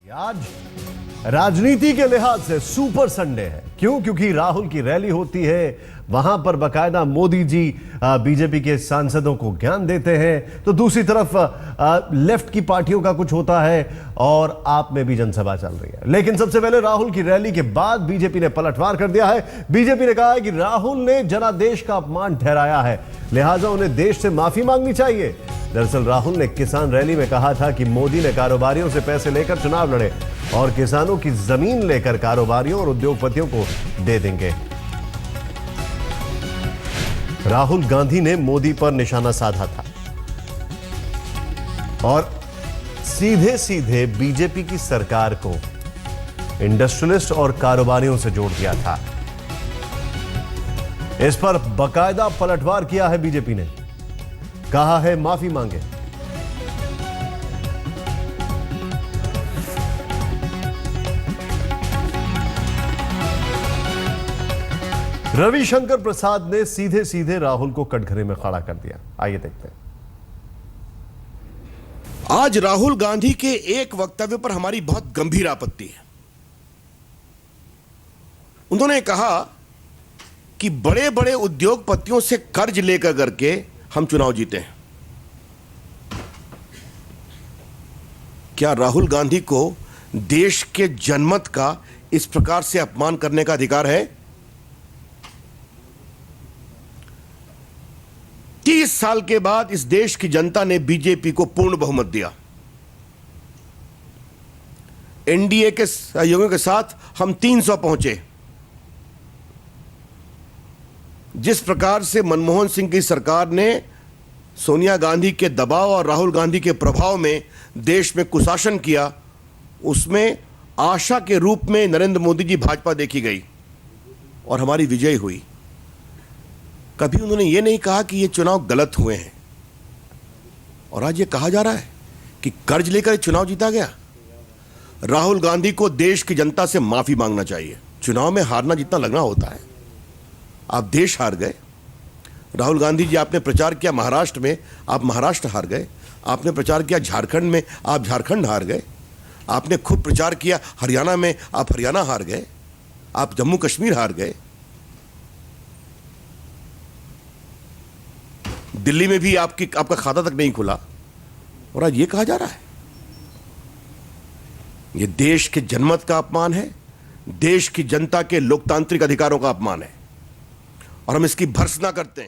आज राजनीति के लिहाज से सुपर संडे है। क्यों? क्योंकि राहुल की रैली होती है, वहां पर बकायदा मोदी जी बीजेपी के सांसदों को ज्ञान देते हैं, तो दूसरी तरफ लेफ्ट की पार्टियों का कुछ होता है और आप में भी जनसभा चल रही है। लेकिन सबसे पहले राहुल की रैली के बाद बीजेपी ने पलटवार कर दिया है। बीजेपी ने कहा है कि राहुल ने जनादेश का अपमान ठहराया है, लिहाजा उन्हें देश से माफी मांगनी चाहिए। दरअसल राहुल ने किसान रैली में कहा था कि मोदी ने कारोबारियों से पैसे लेकर चुनाव लड़े और किसानों की जमीन लेकर कारोबारियों और उद्योगपतियों को दे देंगे। राहुल गांधी ने मोदी पर निशाना साधा था और सीधे सीधे बीजेपी की सरकार को इंडस्ट्रियलिस्ट और कारोबारियों से जोड़ दिया था। इस पर बकायदा पलटवार किया है बीजेपी ने, कहा है माफी मांगे। रविशंकर प्रसाद ने सीधे सीधे राहुल को कटघरे में खड़ा कर दिया। आइए देखते हैं। आज राहुल गांधी के एक वक्तव्य पर हमारी बहुत गंभीर आपत्ति है। उन्होंने कहा कि बड़े बड़े उद्योगपतियों से कर्ज लेकर करके हम चुनाव जीते हैं। क्या राहुल गांधी को देश के जनमत का इस प्रकार से अपमान करने का अधिकार है? 30 साल के बाद इस देश की जनता ने बीजेपी को पूर्ण बहुमत दिया। एनडीए के सहयोगियों के साथ हम 300 पहुंचे। जिस प्रकार से मनमोहन सिंह की सरकार ने सोनिया गांधी के दबाव और राहुल गांधी के प्रभाव में देश में कुशासन किया, उसमें आशा के रूप में नरेंद्र मोदी जी भाजपा देखी गई और हमारी विजय हुई। कभी उन्होंने ये नहीं कहा कि ये चुनाव गलत हुए हैं। और आज ये कहा जा रहा है कि कर्ज लेकर चुनाव जीता गया। राहुल गांधी को देश की जनता से माफी मांगना चाहिए। चुनाव में हारना जितना लगना होता है, आप देश हार गए। राहुल गांधी जी, आपने प्रचार किया महाराष्ट्र में, आप महाराष्ट्र हार गए। आपने प्रचार किया झारखंड में, आप झारखंड हार गए। आपने खूब प्रचार किया हरियाणा में, आप हरियाणा हार गए। आप जम्मू कश्मीर हार गए। दिल्ली में भी आपका खाता तक नहीं खुला। और आज ये कहा जा रहा है, ये देश के जनमत का अपमान है, देश की जनता के लोकतांत्रिक अधिकारों का अपमान है और हम इसकी भर्त्सना करते हैं।